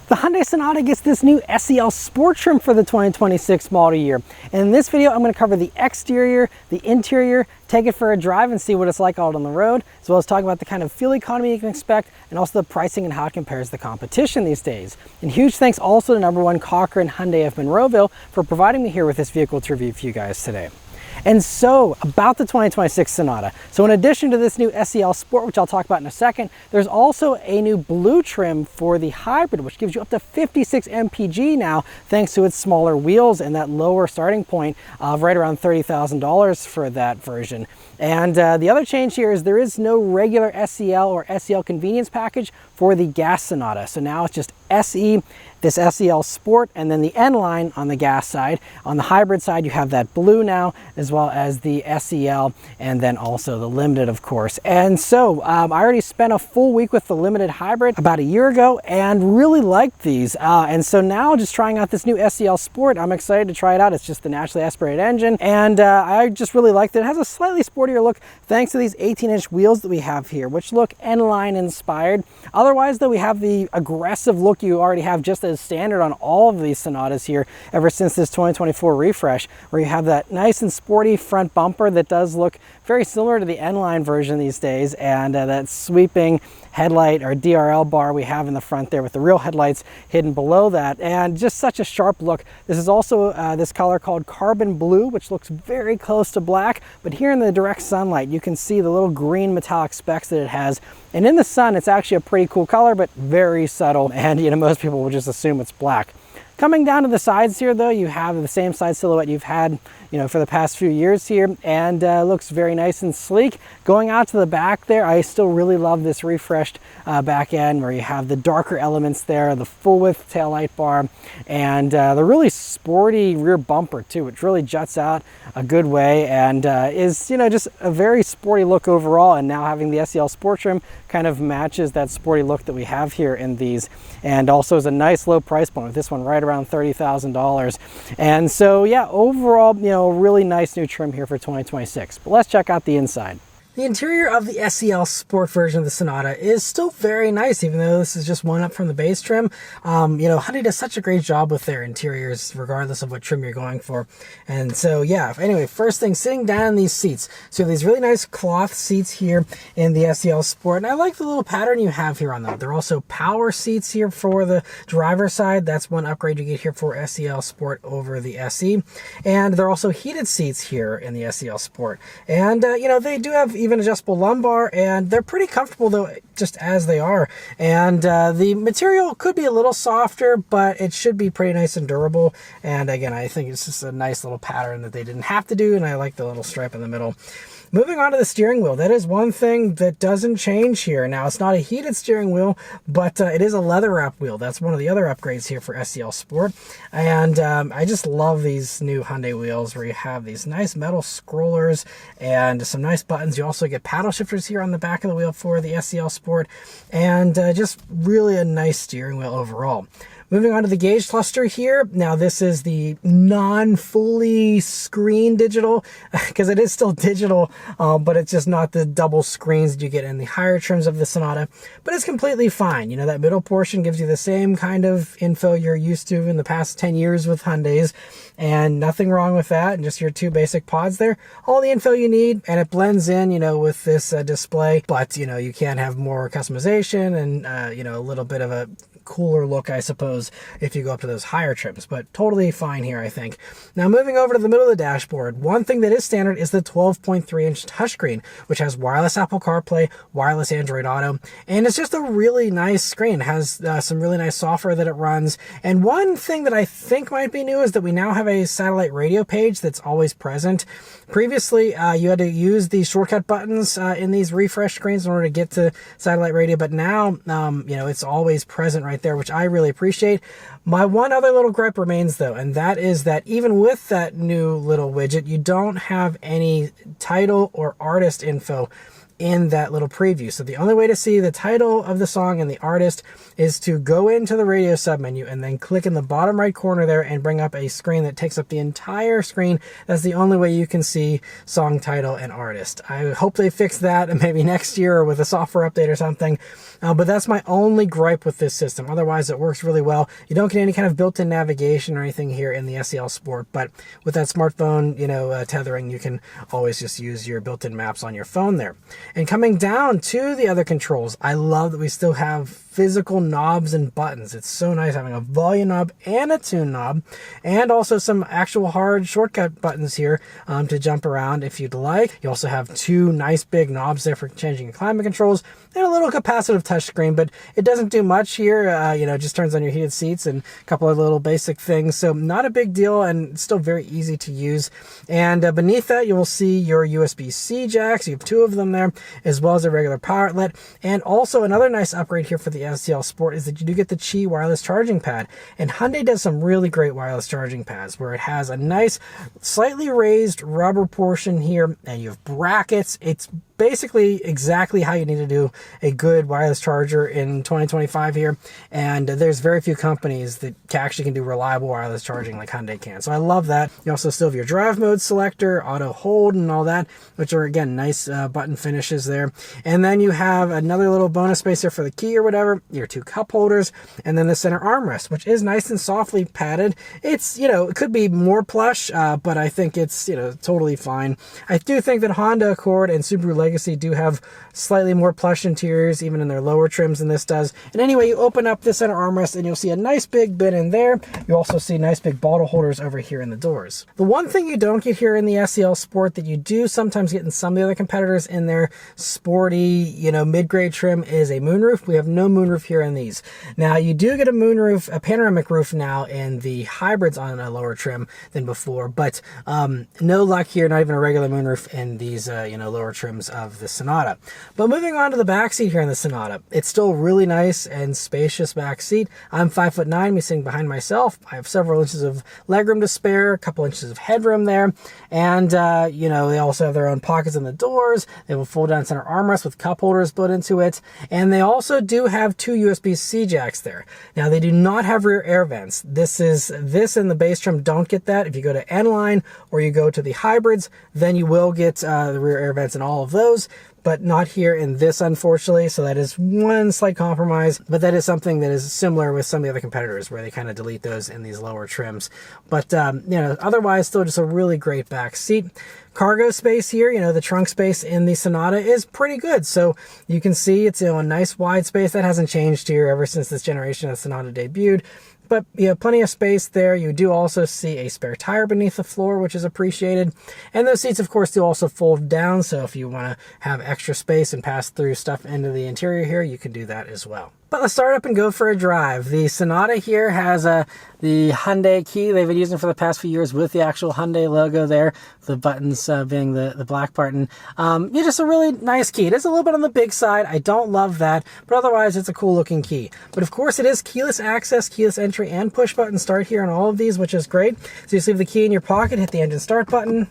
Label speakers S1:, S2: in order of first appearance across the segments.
S1: The Hyundai Sonata gets this new SEL Sport trim for the 2026 model year. And in this video, I'm going to cover the exterior, the interior, take it for a drive and see what it's like out on the road, as well as talk about the kind of fuel economy you can expect and also the pricing and how it compares to the competition these days. And huge thanks also to #1 Cochrane Hyundai of Monroeville for providing me here with this vehicle to review for you guys today. And so, about the 2026 Sonata. So in addition to this new SEL Sport, which I'll talk about in a second, there's also a new blue trim for the hybrid, which gives you up to 56 mpg now, thanks to its smaller wheels and that lower starting point of right around $30,000 for that version. And the other change here is there is no regular SEL or SEL convenience package for the gas Sonata. So now it's just SE, this SEL Sport, and then the N line on the gas side. On the hybrid side, you have that blue now, as well as the SEL, and then also the Limited, of course. And so I already spent a full week with the Limited hybrid about a year ago and really liked these. And so now just trying out this new SEL Sport, I'm excited to try it out. It's just the naturally aspirated engine, and I just really liked it. It has a slightly sportier look thanks to these 18-inch wheels that we have here, which look N-line inspired. Otherwise, though, we have the aggressive look you already have just as standard on all of these Sonatas here ever since this 2024 refresh, where you have that nice and sporty front bumper that does look very similar to the N-line version these days, and that sweeping headlight or DRL bar we have in the front there with the real headlights hidden below that, and just such a sharp look. This is also this color called Carbon Blue, which looks very close to black, but here in the direct sunlight you can see the little green metallic specks that it has, and in the sun it's actually a pretty cool color, but very subtle, and most people will just assume it's black. Coming down to the sides here, though, you have the same side silhouette you've had for the past few years here, and looks very nice and sleek. Going out to the back there, I still really love this refreshed back end where you have the darker elements there, the full width taillight bar, and the really sporty rear bumper too, which really juts out a good way and is just a very sporty look overall. And now having the SEL Sport trim kind of matches that sporty look that we have here in these, and also is a nice low price point with this one right around $30,000. And so yeah, overall, really nice new trim here for 2026. But let's check out the inside. The interior of the SEL Sport version of the Sonata is still very nice, even though this is just one up from the base trim. Hyundai does such a great job with their interiors, regardless of what trim you're going for. And so, yeah, anyway, first thing, sitting down in these seats. So you have these really nice cloth seats here in the SEL Sport, and I like the little pattern you have here on them. They're also power seats here for the driver's side. That's one upgrade you get here for SEL Sport over the SE. And they're also heated seats here in the SEL Sport. And, they do have even adjustable lumbar, and they're pretty comfortable though, just as they are. And the material could be a little softer, but it should be pretty nice and durable. And again, I think it's just a nice little pattern that they didn't have to do, and I like the little stripe in the middle. Moving on to the steering wheel, that is one thing that doesn't change here. Now, it's not a heated steering wheel, but it is a leather wrap wheel. That's one of the other upgrades here for SEL Sport. And I just love these new Hyundai wheels where you have these nice metal scrollers and some nice buttons. You also get paddle shifters here on the back of the wheel for the SEL Sport, and just really a nice steering wheel overall. Moving on to the gauge cluster here. Now, this is the non-fully screen digital, because it is still digital, but it's just not the double screens that you get in the higher trims of the Sonata. But it's completely fine. That middle portion gives you the same kind of info you're used to in the past 10 years with Hyundais, and nothing wrong with that, and just your two basic pods there. All the info you need, and it blends in, with this display. But, you can have more customization and, a little bit of a cooler look, I suppose, if you go up to those higher trims, but totally fine here, I think. Now, moving over to the middle of the dashboard, one thing that is standard is the 12.3-inch touchscreen, which has wireless Apple CarPlay, wireless Android Auto, and it's just a really nice screen. It has some really nice software that it runs. And one thing that I think might be new is that we now have a satellite radio page that's always present. Previously, you had to use the shortcut buttons in these refresh screens in order to get to satellite radio, but now, it's always present right there, which I really appreciate. My one other little gripe remains, though, and that is that even with that new little widget, you don't have any title or artist info in that little preview. So the only way to see the title of the song and the artist is to go into the radio submenu and then click in the bottom right corner there and bring up a screen that takes up the entire screen. That's the only way you can see song title and artist. I hope they fix that maybe next year or with a software update or something. But that's my only gripe with this system. Otherwise, it works really well. You don't get any kind of built-in navigation or anything here in the SEL Sport, but with that smartphone, tethering, you can always just use your built-in maps on your phone there. And coming down to the other controls, I love that we still have physical knobs and buttons. It's so nice having a volume knob and a tune knob, and also some actual hard shortcut buttons here to jump around if you'd like. You also have two nice big knobs there for changing climate controls, and a little capacitive touchscreen, but it doesn't do much here. It just turns on your heated seats and a couple of little basic things. So not a big deal, and still very easy to use. And beneath that, you will see your USB-C jacks. You have two of them there, as well as a regular power outlet. And also another nice upgrade here for the SEL Sport is that you do get the Qi wireless charging pad. And Hyundai does some really great wireless charging pads where it has a nice, slightly raised rubber portion here, and you have brackets. It's basically exactly how you need to do a good wireless charger in 2025 here, and there's very few companies that actually can do reliable wireless charging like Hyundai can. So I love that. You also still have your drive mode selector, auto hold, and all that, which are again nice button finishes there. And then you have another little bonus space there for the key or whatever, your two cup holders, and then the center armrest, which is nice and softly padded. It's it could be more plush, but I think it's totally fine. I do think that Honda Accord and Subaru Legacy do have slightly more plush interiors, even in their lower trims, than this does. And anyway, you open up the center armrest and you'll see a nice big bin in there. You also see nice big bottle holders over here in the doors. The one thing you don't get here in the SEL Sport that you do sometimes get in some of the other competitors in their sporty, mid-grade trim is a moonroof. We have no moonroof here in these. Now, you do get a moonroof, a panoramic roof now in the hybrids on a lower trim than before, but no luck here, not even a regular moonroof in these, lower trims of the Sonata. But moving on to the back seat here in the Sonata, it's still really nice and spacious back seat. I'm 5'9", me sitting behind myself. I have several inches of legroom to spare, a couple inches of headroom there, and they also have their own pockets in the doors. They have a fold down center armrest with cup holders built into it, and they also do have two USB-C jacks there. Now, they do not have rear air vents. This and the base trim don't get that. If you go to N-Line or you go to the hybrids, then you will get the rear air vents in all of those, but not here in this, unfortunately. So that is one slight compromise, but that is something that is similar with some of the other competitors where they kind of delete those in these lower trims. But, otherwise still just a really great back seat. Cargo space here, the trunk space in the Sonata is pretty good. So you can see it's a nice wide space. That hasn't changed here ever since this generation of Sonata debuted. But you have plenty of space there. You do also see a spare tire beneath the floor, which is appreciated. And those seats, of course, do also fold down. So if you want to have extra space and pass through stuff into the interior here, you can do that as well. But let's start up and go for a drive. The Sonata here has the Hyundai key they've been using for the past few years with the actual Hyundai logo there, the buttons being the black part. And just a really nice key. It is a little bit on the big side. I don't love that, but otherwise it's a cool looking key. But of course it is keyless access, keyless entry, and push button start here on all of these, which is great. So you just leave the key in your pocket, hit the engine start button,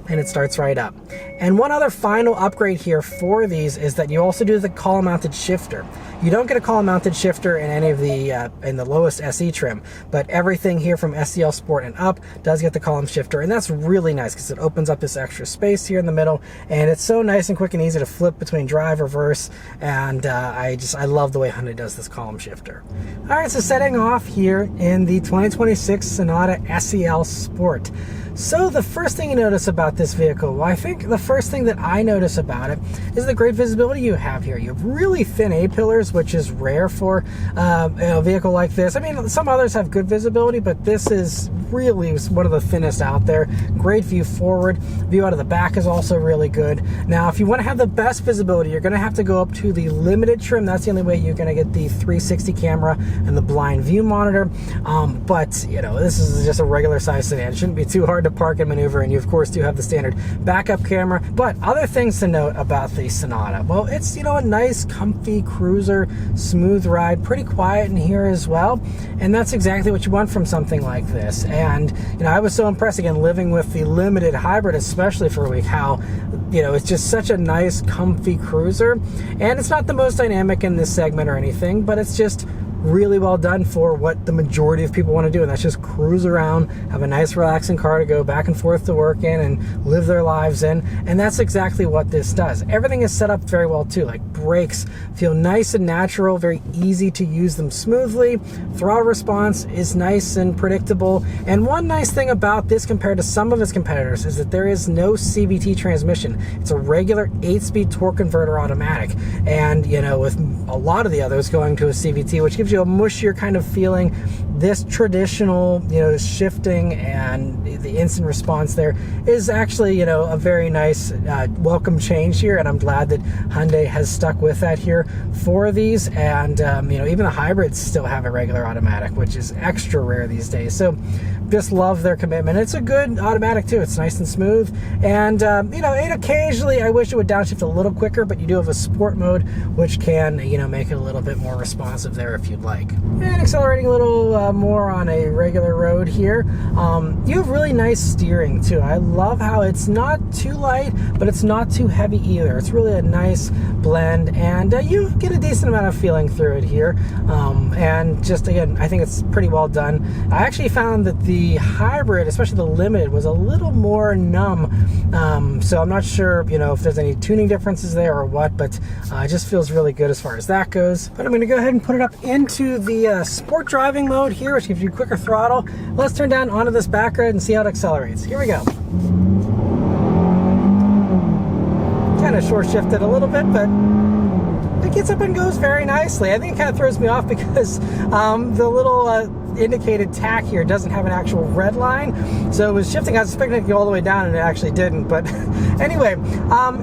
S1: and it starts right up. And one other final upgrade here for these is that you also do the column mounted shifter. You don't get a column mounted shifter in any of the in the lowest SE trim, but everything here from SEL Sport and up does get the column shifter, and that's really nice because it opens up this extra space here in the middle, and it's so nice and quick and easy to flip between drive, reverse, and I love the way Hyundai does this column shifter. All right, so setting off here in the 2026 Sonata SEL Sport. So the first thing you notice about this vehicle, well, I think the first thing that I notice about it is the great visibility you have here. You have really thin A-pillars, which is rare for a vehicle like this. I mean, some others have good visibility, but this is really one of the thinnest out there. Great view forward. View out of the back is also really good. Now, if you want to have the best visibility, you're going to have to go up to the limited trim. That's the only way you're going to get the 360 camera and the blind view monitor. But, this is just a regular size sedan. It shouldn't be too hard hard to park and maneuver, and you of course do have the standard backup camera. But other things to note about the Sonata, well, it's, you know, a nice comfy cruiser, smooth ride, pretty quiet in here as well, and that's exactly what you want from something like this. And you know, I was so impressed, again, living with the limited hybrid, especially for a week, how, you know, it's just such a nice comfy cruiser. And it's not the most dynamic in this segment or anything, but it's just really well done for what the majority of people want to do, and that's just cruise around, have a nice relaxing car to go back and forth to work in and live their lives in. And that's exactly what this does. Everything is set up very well too, like brakes feel nice and natural, very easy to use them smoothly. Throttle response is nice and predictable. And one nice thing about this compared to some of its competitors is that there is no CVT transmission. It's a regular 8-speed torque converter automatic, and you know, with a lot of the others going to a CVT, which gives you a mushier kind of feeling, this traditional, you know, shifting and the instant response there is actually, you know, a very nice welcome change here, and I'm glad that Hyundai has stuck with that here for these. And you know, even the hybrids still have a regular automatic, which is extra rare these days. So just love their commitment. It's a good automatic too. It's nice and smooth, and you know, occasionally I wish it would downshift a little quicker, but you do have a sport mode which can, you know, make it a little bit more responsive there if you'd like. And accelerating a little more on a regular road here, you have really nice steering too. I love how it's not too light, but it's not too heavy either. It's really a nice blend, and you get a decent amount of feeling through it here. And just again, I think it's pretty well done. I actually found that the hybrid, especially the limited, was a little more numb, so I'm not sure, you know, if there's any tuning differences there or what, but it just feels really good as far as that goes. But I'm going to go ahead and put it up into the sport driving mode here, which gives you quicker throttle. Let's turn down onto this back road and see how it accelerates. Here we go. Kind of short shifted a little bit, but it gets up and goes very nicely. I think it kind of throws me off because the little indicated tack here doesn't have an actual red line, so it was shifting. I was expecting it to go all the way down, and it actually didn't. But anyway,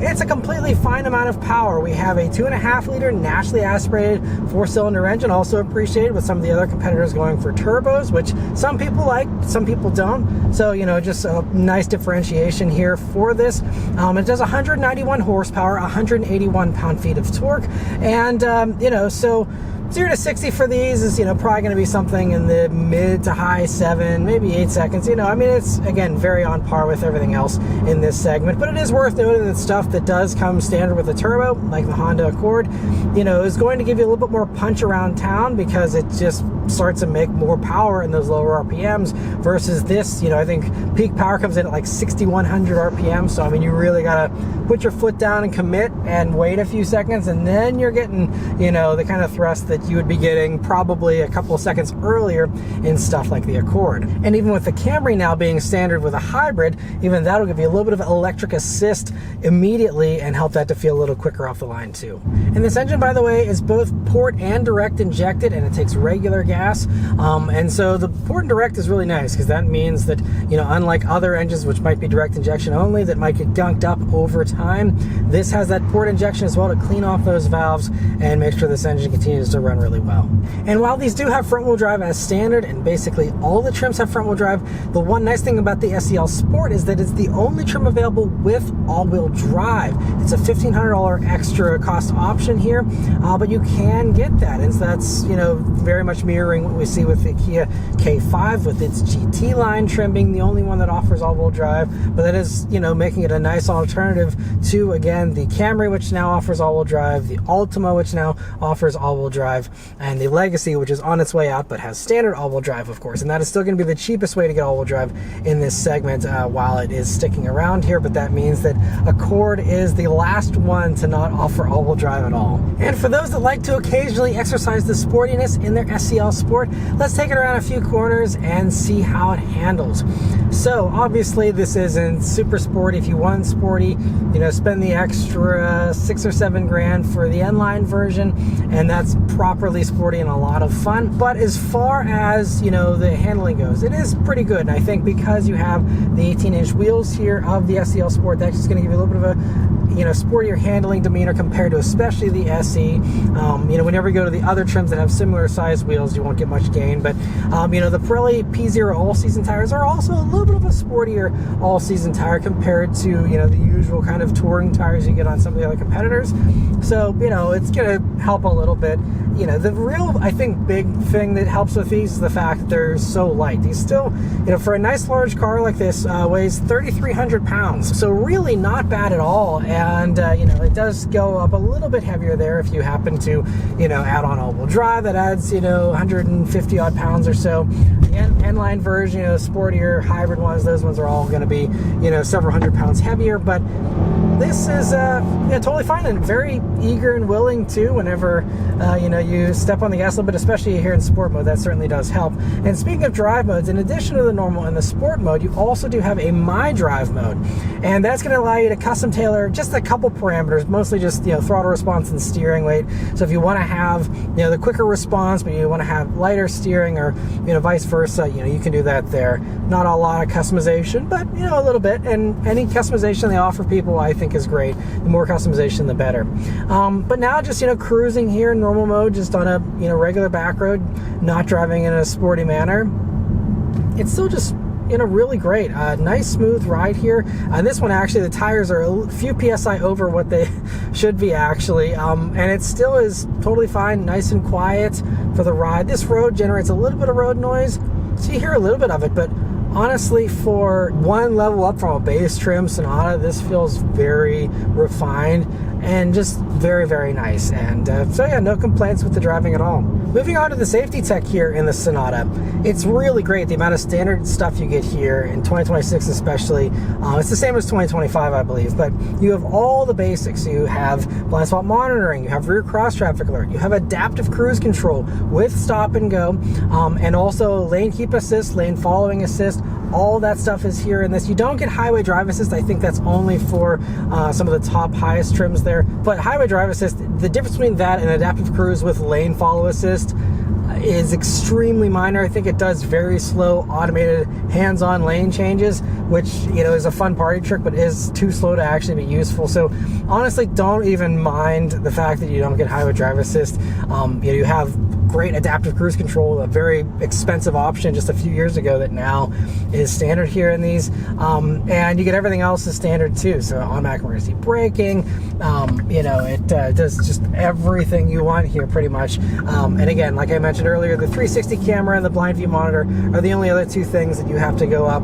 S1: it's a completely fine amount of power. We have a 2.5 liter naturally aspirated 4-cylinder engine, also appreciated with some of the other competitors going for turbos, which some people like, some people don't. So, you know, just a nice differentiation here for this. It does 191 horsepower, 181 pound-feet of torque, and you know, so 0 to 60 for these is, you know, probably going to be something in the mid to high 7, maybe 8 seconds. You know, I mean, it's, again, very on par with everything else in this segment. But it is worth noting that stuff that does come standard with a turbo, like the Honda Accord, you know, is going to give you a little bit more punch around town, because it just starts to make more power in those lower RPMs versus this. You know, I think peak power comes in at like 6,100 RPM. So, I mean, you really got to put your foot down and commit and wait a few seconds, and then you're getting, you know, the kind of thrust that you would be getting probably a couple of seconds earlier in stuff like the Accord. And even with the Camry now being standard with a hybrid, even that'll give you a little bit of electric assist immediately and help that to feel a little quicker off the line too. And this engine, by the way, is both port and direct injected, and it takes regular gas. And so the port and direct is really nice, because that means that, you know, unlike other engines which might be direct injection only that might get gunked up over time, this has that port injection as well to clean off those valves and make sure this engine continues to run really well. And while these do have front wheel drive as standard, and basically all the trims have front wheel drive, the one nice thing about the SEL Sport is that it's the only trim available with all wheel drive. It's a $1,500 extra cost option here, but you can get that, and so that's, you know, very much mirroring what we see with the Kia K5 with its GT line trim being the only one that offers all wheel drive. But that is, you know, making it a nice alternative to, again, the Camry, which now offers all wheel drive, the Altima, which now offers all wheel drive, and the Legacy, which is on its way out but has standard all-wheel drive, of course. And that is still going to be the cheapest way to get all-wheel drive in this segment while it is sticking around here. But that means that Accord is the last one to not offer all-wheel drive at all. And for those that like to occasionally exercise the sportiness in their SEL Sport, let's take it around a few corners and see how it handles. So obviously this isn't super sporty. If you want sporty, you know, spend the extra 6 or 7 grand for the N-Line version, and that's probably properly sporty and a lot of fun. But as far as, you know, the handling goes, it is pretty good. And I think because you have the 18-inch wheels here of the SEL Sport, that's just going to give you a little bit of a, you know, sportier handling demeanor compared to especially the SE. You know, whenever you go to the other trims that have similar size wheels, you won't get much gain. But, you know, the Pirelli P0 all-season tires are also a little bit of a sportier all-season tire compared to, you know, the usual kind of touring tires you get on some of the other competitors. So, you know, it's going to help a little bit. You know, the real, I think, big thing that helps with these is the fact that they're so light. These still, you know, for a nice large car like this, weighs 3,300 pounds. So really not bad at all. And, you know, it does go up a little bit heavier there if you happen to, you know, add on all-wheel drive. That adds, you know, 150 odd pounds or so. The N-line version, you know, sportier hybrid ones, those ones are all going to be, you know, several hundred pounds heavier. But this is yeah, totally fine and very eager and willing to whenever, you know, you step on the gas a little bit, especially here in sport mode. That certainly does help. And speaking of drive modes, in addition to the normal and the sport mode, you also do have a My Drive mode. And that's going to allow you to custom tailor just a couple parameters, mostly just, you know, throttle response and steering weight. So if you want to have, you know, the quicker response, but you want to have lighter steering or, you know, vice versa, you know, you can do that there. Not a lot of customization, but, you know, a little bit. And any customization they offer people, I think, is great. The more customization, the better. But now just, you know, cruising here in normal mode, just on a, you know, regular back road, not driving in a sporty manner, it's still just, you know, really great. Nice smooth ride here. And this one, actually, the tires are a few PSI over what they should be, actually. And it still is totally fine, nice and quiet for the ride. This road generates a little bit of road noise, so you hear a little bit of it, but honestly, for one level up from a base trim Sonata, this feels very refined and just very, very nice. And so yeah, no complaints with the driving at all. Moving on to the safety tech here in the Sonata, it's really great, the amount of standard stuff you get here in 2026 especially. It's the same as 2025, I believe, but you have all the basics. You have blind spot monitoring, you have rear cross traffic alert, you have adaptive cruise control with stop and go, and also lane keep assist, lane following assist. All that stuff is here in this. You don't get highway drive assist. I think that's only for some of the top highest trims there. But highway drive assist, the difference between that and adaptive cruise with lane follow assist is extremely minor. I think it does very slow automated hands-on lane changes, which, you know, is a fun party trick, but is too slow to actually be useful. So honestly, don't even mind the fact that you don't get highway drive assist. You know, you have great adaptive cruise control, a very expensive option just a few years ago that now is standard here in these, and you get everything else as standard too. So automatic emergency braking, you know, it does just everything you want here pretty much. And again, like I mentioned earlier, the 360 camera and the blind view monitor are the only other two things that you have to go up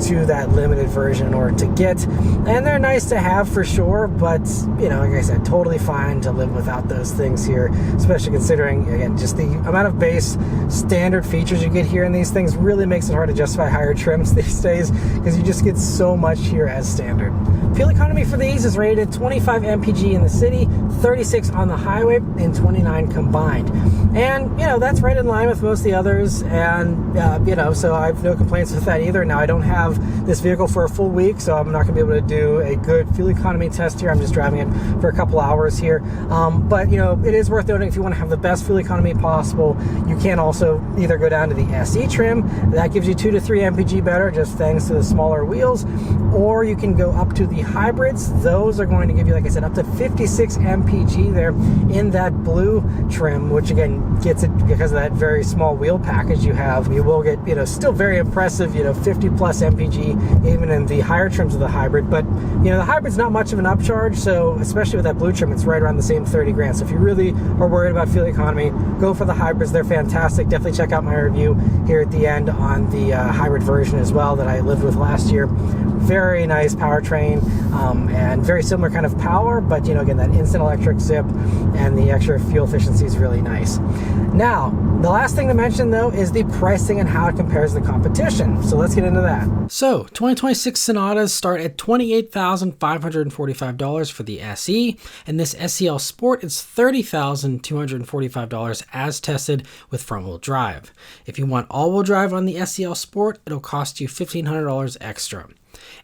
S1: to that limited version in order to get, and they're nice to have for sure, but, you know, like I said, totally fine to live without those things here, especially considering, again, just the amount of base standard features you get here in these things really makes it hard to justify higher trims these days, because you just get so much here as standard. Fuel economy for these is rated 25 mpg in the city, 36 on the highway, and 29 combined. And, you know, that's right in line with most of the others, and, you know, so I have no complaints with that either. Now, I don't have this vehicle for a full week, so I'm not going to be able to do a good fuel economy test here. I'm just driving it for a couple hours here. But, you know, it is worth noting, if you want to have the best fuel economy possible, you can also either go down to the SE trim. That gives you 2 to 3 mpg better, just thanks to the smaller wheels, or you can go up to the hybrids. Those are going to give you, like I said, up to 56 mpg there in that blue trim, which again gets it because of that very small wheel package you have. You will get, you know, still very impressive, you know, 50 plus mpg even in the higher trims of the hybrid. But, you know, the hybrid's not much of an upcharge, so especially with that blue trim, it's right around the same 30 grand. So if you really are worried about fuel economy, go for the hybrids. They're fantastic. Definitely check out my review here at the end on the hybrid version as well that I lived with last year. Very nice powertrain, and very similar kind of power, but, you know, again, that instant electric zip and the extra fuel efficiency is really nice. Now, the last thing to mention, though, is the pricing and how it compares to the competition. So let's get into that. So 2026 Sonatas start at $28,545 for the SE, and this SEL Sport is $30,245 as tested with front-wheel drive. If you want all-wheel drive on the SEL Sport, it'll cost you $1,500 extra.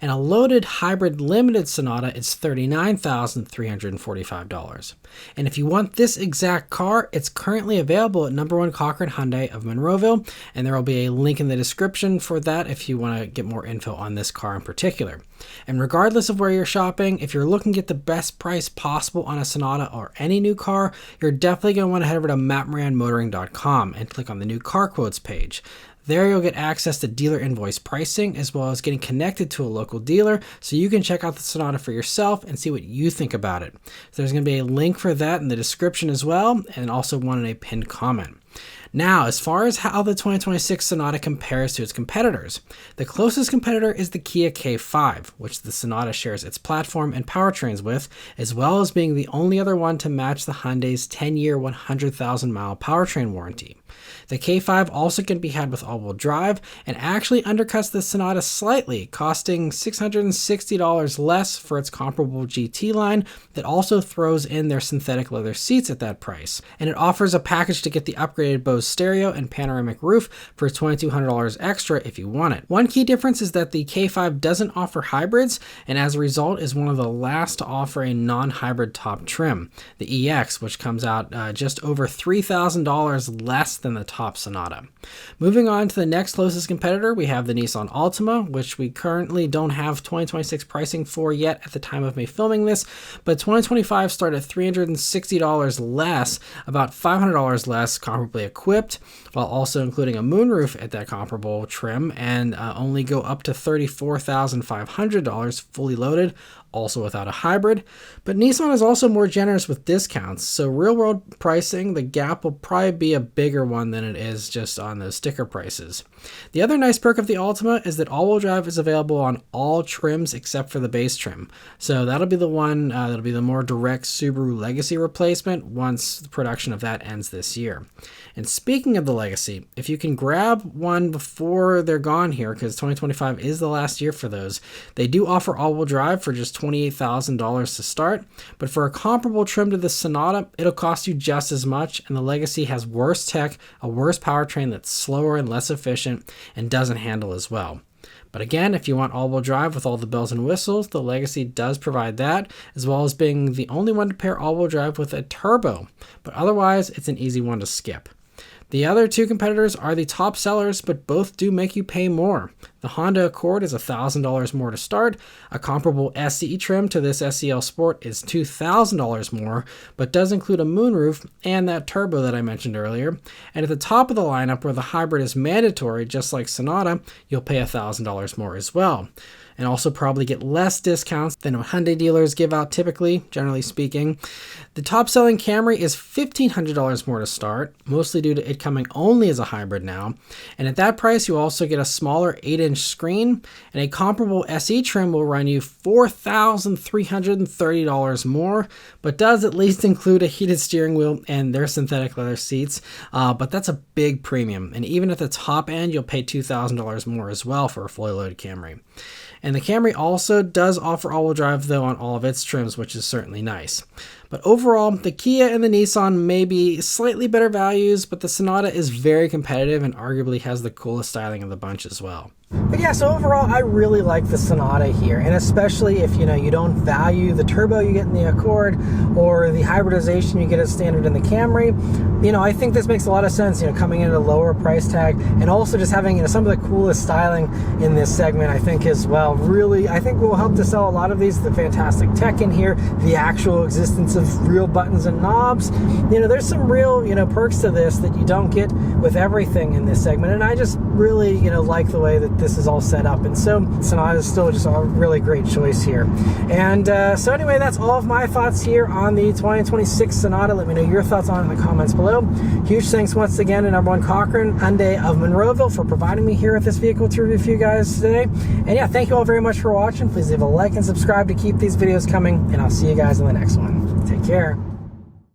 S1: And a loaded hybrid limited Sonata is $39,345. And if you want this exact car, it's currently available at #1 Cochran Hyundai of Monroeville, and there will be a link in the description for that if you want to get more info on this car in particular. And regardless of where you're shopping, if you're looking to get the best price possible on a Sonata or any new car, you're definitely going to want to head over to maranmotoring.com and click on the new car quotes page. There you'll get access to dealer invoice pricing, as well as getting connected to a local dealer so you can check out the Sonata for yourself and see what you think about it. So there's going to be a link for that in the description as well, and also one in a pinned comment. Now, as far as how the 2026 Sonata compares to its competitors, the closest competitor is the Kia K5, which the Sonata shares its platform and powertrains with, as well as being the only other one to match the Hyundai's 10-year, 100,000-mile powertrain warranty. The K5 also can be had with all-wheel drive and actually undercuts the Sonata slightly, costing $660 less for its comparable GT line that also throws in their synthetic leather seats at that price. And it offers a package to get the upgraded Bose stereo and panoramic roof for $2,200 extra if you want it. One key difference is that the K5 doesn't offer hybrids, and as a result is one of the last to offer a non-hybrid top trim, the EX, which comes out just over $3,000 less than the top Sonata. Moving on to the next closest competitor, we have the Nissan Altima, which we currently don't have 2026 pricing for yet at the time of me filming this, but 2025 start at $360 less, about $500 less comparably equipped, while also including a moonroof at that comparable trim, and only go up to $34,500 fully loaded, also without a hybrid. But Nissan is also more generous with discounts, so real world pricing, the gap will probably be a bigger one than it is just on those sticker prices. The other nice perk of the Altima is that all-wheel drive is available on all trims except for the base trim, so that'll be the one that'll be the more direct Subaru Legacy replacement once the production of that ends this year. And speaking of the Legacy, if you can grab one before they're gone here, because 2025 is the last year for those, they do offer all-wheel drive for just $28,000 to start, but for a comparable trim to the Sonata, it'll cost you just as much, and the Legacy has worse tech, a worse powertrain that's slower and less efficient, and doesn't handle as well. But again, if you want all-wheel drive with all the bells and whistles, the Legacy does provide that, as well as being the only one to pair all-wheel drive with a turbo, but otherwise it's an easy one to skip. The other two competitors are the top sellers, but both do make you pay more. The Honda Accord is $1,000 more to start. A comparable SE trim to this SEL Sport is $2,000 more, but does include a moonroof and that turbo that I mentioned earlier. And at the top of the lineup, where the hybrid is mandatory, just like Sonata, you'll pay $1,000 more as well. And also probably get less discounts than what Hyundai dealers give out typically, generally speaking. The top selling Camry is $1,500 more to start, mostly due to it coming only as a hybrid now. And at that price, you also get a smaller 8-inch screen, and a comparable SE trim will run you $4,330 more, but does at least include a heated steering wheel and their synthetic leather seats. But that's a big premium. And even at the top end, you'll pay $2,000 more as well for a fully loaded Camry. And the Camry also does offer all-wheel drive though on all of its trims, which is certainly nice. But overall, the Kia and the Nissan may be slightly better values, but the Sonata is very competitive and arguably has the coolest styling of the bunch as well. But yeah, so overall, I really like the Sonata here, and especially if you don't value the turbo you get in the Accord or the hybridization you get as standard in the Camry. I think this makes a lot of sense. Coming in at a lower price tag, and also just having some of the coolest styling in this segment, I think as well. Really, I think will help to sell a lot of these. The fantastic tech in here, the actual existence of real buttons and knobs. There's some real perks to this that you don't get with everything in this segment, and I just really like the way that this is all set up, and so Sonata is still just a really great choice here. And so anyway, that's all of my thoughts here on the 2026 Sonata. Let me know your thoughts on it in the comments below. Huge thanks once again to #1 Cochran Hyundai of Monroeville for providing me here with this vehicle to review for you guys today. And yeah, thank you all very much for watching. Please leave a like and subscribe to keep these videos coming, and I'll see you guys in the next one. Take care.